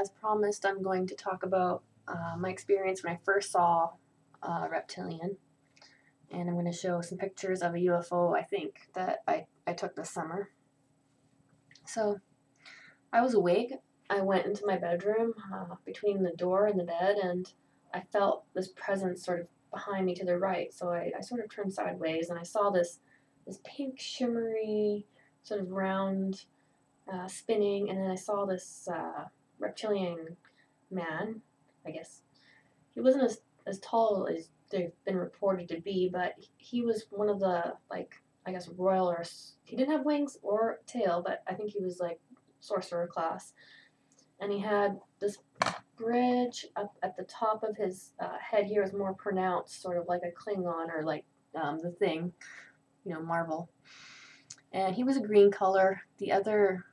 as promised, I'm going to talk about my experience when I first saw reptilian, and I'm going to show some pictures of a UFO I think that I took this summer. So I was awake. I went into my bedroom between the door and the bed, and I felt this presence sort of behind me to the right. So I sort of turned sideways, and I saw this pink shimmery sort of round spinning, and then I saw this reptilian man, I guess. He wasn't as tall as they've been reported to be, but he was one of the, like, I guess, royal, or he didn't have wings or tail, but I think he was like sorcerer class. And he had this bridge up at the top of his head here was more pronounced, sort of like a Klingon, or like the Thing, Marvel. And he was a green color. The other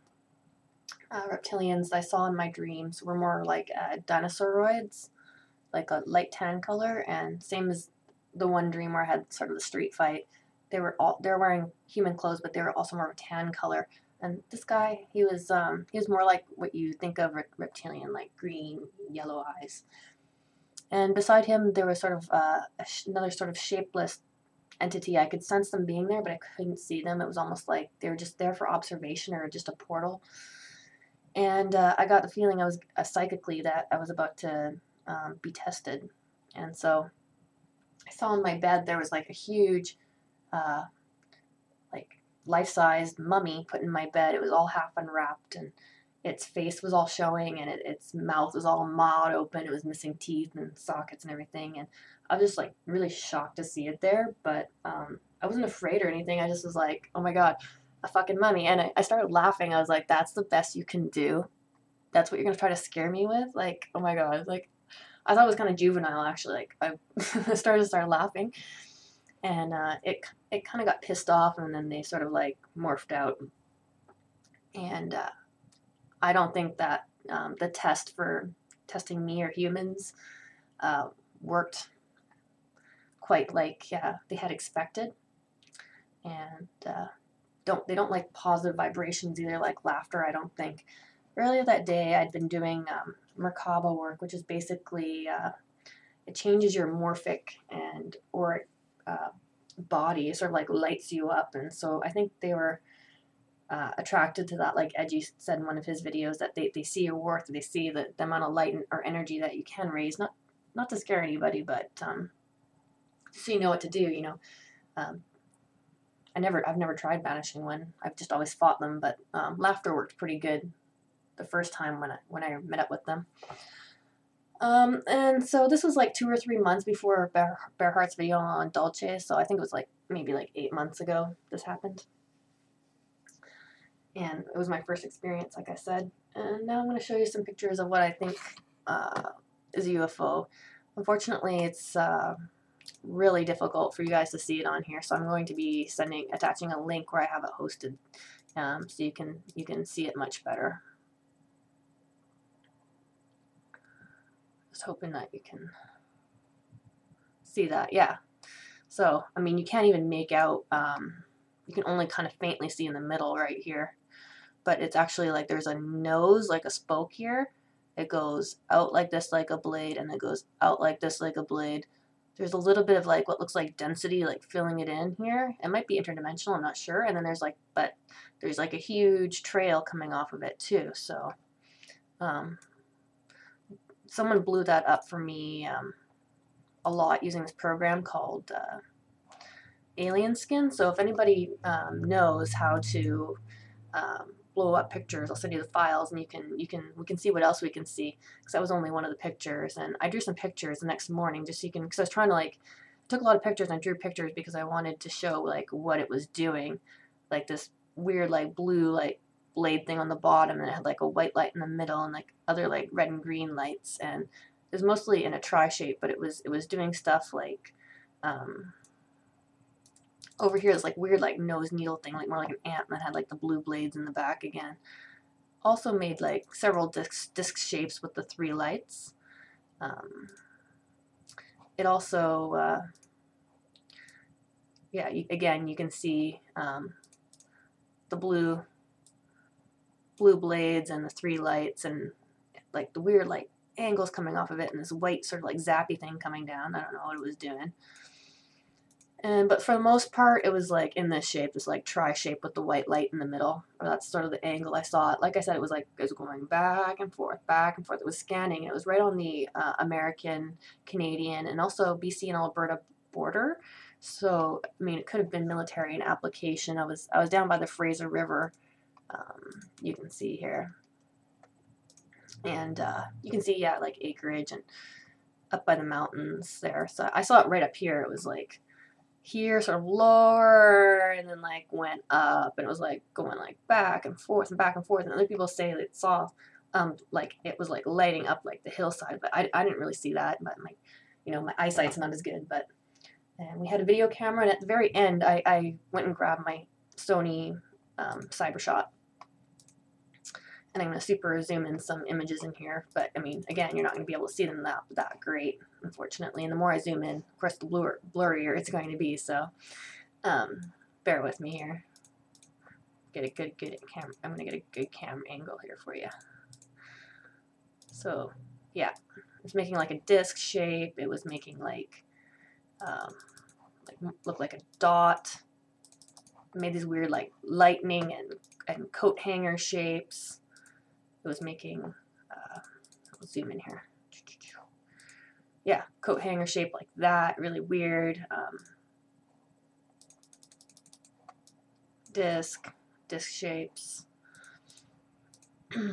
reptilians I saw in my dreams were more like dinosauroids, like a light tan color, and same as the one dream where I had sort of the street fight. They were wearing human clothes, but they were also more of a tan color. And this guy, he was more like what you think of reptilian, like green, yellow eyes. And beside him, there was sort of another sort of shapeless entity. I could sense them being there, but I couldn't see them. It was almost like they were just there for observation, or just a portal. And I got the feeling I was psychically that I was about to be tested. And so I saw in my bed there was like a huge, like life-sized mummy put in my bed. It was all half unwrapped, and its face was all showing, and its mouth was all mauled open. It was missing teeth and sockets and everything. And I was just like really shocked to see it there, but I wasn't afraid or anything. I just was like, oh my God, a fucking mummy. And I started laughing. I was like, that's the best you can do? That's what you're going to try to scare me with? Like, oh my God. Like, I thought it was kind of juvenile, actually. Like, I started laughing. And it kind of got pissed off, and then they sort of like morphed out. And I don't think that the test for testing me or humans worked quite like they had expected. And they don't like positive vibrations either, like laughter, I don't think. Earlier that day, I'd been doing merkaba work, which is basically it changes your morphic and auric body. It sort of like lights you up. And so I think they were attracted to that, like Edgy said in one of his videos, that they see your worth, they see the amount of light or energy that you can raise, not to scare anybody, but so you know what to do. I've never tried banishing one. I've just always fought them, but laughter worked pretty good the first time when I met up with them. And so this was like 2 or 3 months before Bear Heart's video on Dolce, so I think it was like maybe like 8 months ago this happened. And it was my first experience, like I said. And now I'm going to show you some pictures of what I think is a UFO. Unfortunately, it's really difficult for you guys to see it on here, so I'm going to be attaching a link where I have it hosted, so you can see it much better. Just hoping that you can see that. Yeah. So I mean, you can't even make out. You can only kind of faintly see in the middle right here, but it's actually like there's a nose, like a spoke here. It goes out like this, like a blade, and it goes out like this, like a blade. There's a little bit of like what looks like density, like filling it in here. It might be interdimensional, I'm not sure. And then there's like a huge trail coming off of it too. So someone blew that up for me a lot using this program called Alien Skin. So if anybody knows how to blow up pictures, I'll send you the files, and we can see what else we can see, because that was only one of the pictures. And I drew some pictures the next morning just so you can, because I was trying to I took a lot of pictures, and I drew pictures because I wanted to show like what it was doing, like this weird like blue like blade thing on the bottom, and it had like a white light in the middle, and like other like red and green lights, and it was mostly in a tri shape, but it was doing stuff like over here is like weird like nose needle thing, like more like an ant, that had like the blue blades in the back again. Also made like several disc shapes with the 3 lights. It also again you can see the blue blades and the 3 lights, and like the weird like angles coming off of it, and this white sort of like zappy thing coming down. I don't know what it was doing. But for the most part, it was like in this shape, this like tri shape with the white light in the middle. Or that's sort of the angle I saw it. Like I said, it was like it was going back and forth, back and forth. It was scanning. It was right on the American, Canadian, and also BC and Alberta border. So I mean, it could have been military in application. I was down by the Fraser River. You can see here, and you can see, yeah, like acreage and up by the mountains there. So I saw it right up here. It was like here, sort of lower, and then like went up, and it was like going like back and forth and back and forth. And other people say they saw like it was like lighting up like the hillside, but I didn't really see that. But my, you know, my eyesight's not as good. But and we had a video camera, and at the very end, I went and grabbed my Sony CyberShot. And I'm going to super zoom in some images in here, but I mean, again, you're not going to be able to see them that great, unfortunately. And the more I zoom in, of course, the blurrier it's going to be. So, bear with me here. Get a good camera. I'm going to get a good camera angle here for you. So, yeah, it's making like a disc shape. It was making like look like a dot. It made these weird like lightning and coat hanger shapes. It was making, I'll zoom in here. Yeah, coat hanger shape like that, really weird. Disc shapes. That's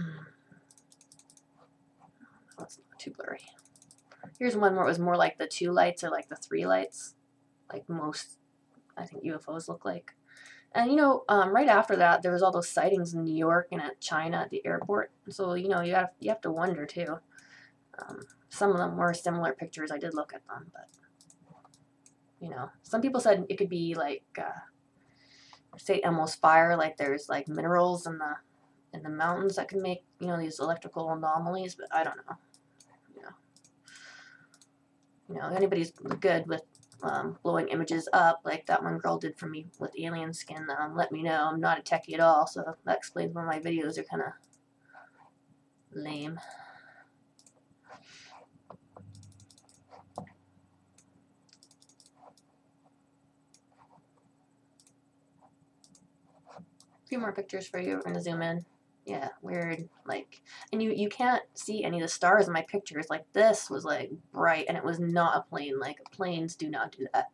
not too blurry. Here's one where it was more like the 2 lights or like the 3 lights, like most, I think, UFOs look like. And, you know, right after that, there was all those sightings in New York and at China at the airport. So, you know, you have to wonder, too. Some of them were similar pictures. I did look at them, but, you know, some people said it could be like, say, almost fire, like there's like minerals in the mountains that can make, you know, these electrical anomalies, but I don't know. You know, anybody's good with blowing images up like that one girl did for me with alien skin, let me know. I'm not a techie at all, so that explains why my videos are kind of lame. A few more pictures for you. We're going to zoom in. Yeah, weird, like, and you can't see any of the stars in my pictures. Like, this was like bright, and it was not a plane. Like, planes do not do that.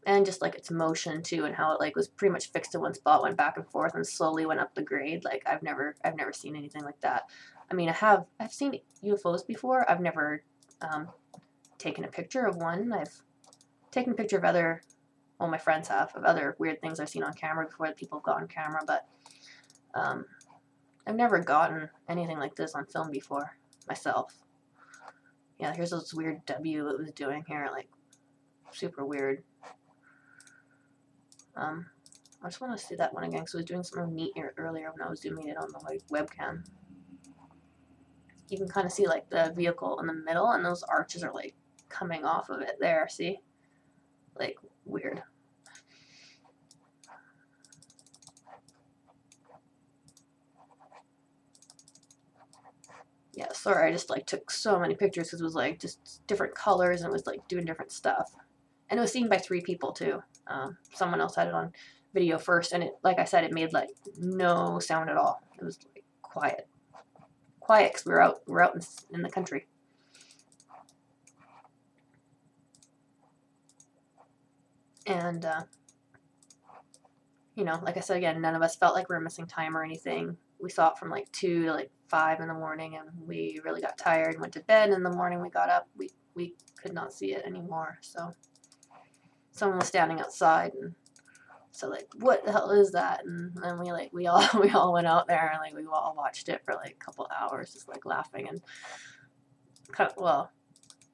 And just like its motion too, and how it like was pretty much fixed to one spot, went back and forth, and slowly went up the grade. Like, I've never seen anything like that. I mean, I've seen UFOs before. I've never taken a picture of one. I've taken a picture of other, well, my friends have, of other weird things I've seen on camera before that people have got on camera, but I've never gotten anything like this on film before myself. Yeah, here's this weird W it was doing here, like super weird. I just want to see that one again because it was doing something neat here earlier when I was zooming in on the webcam. You can kind of see like the vehicle in the middle, and those arches are like coming off of it there, see? Like, weird. Yeah, sorry, I just like took so many pictures because it was like just different colors, and it was like doing different stuff. And it was seen by 3 people too. Someone else had it on video first, and it, like I said, it made like no sound at all. It was like quiet because we're out in the country. And you know, like I said again, none of us felt like we were missing time or anything. We saw it from like 2 to like 5 in the morning, and we really got tired and went to bed. In the morning we got up, we could not see it anymore. So someone was standing outside, and so like, what the hell is that? And then we all went out there, and like we all watched it for like a couple hours, just like laughing, and kind of, well,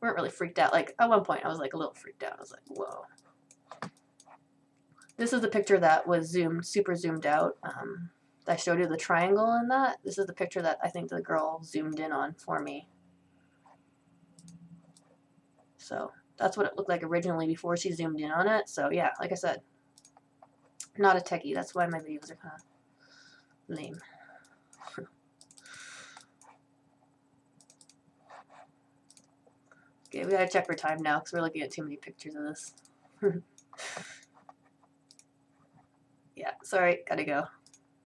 we weren't really freaked out. Like at one point I was like a little freaked out. I was like, whoa. This is the picture that was super zoomed out. I showed you the triangle in that. This is the picture that I think the girl zoomed in on for me. So that's what it looked like originally before she zoomed in on it. So yeah, like I said, not a techie. That's why my videos are kind of lame. Okay, we gotta check for time now because we're looking at too many pictures of this. Yeah, sorry, gotta go.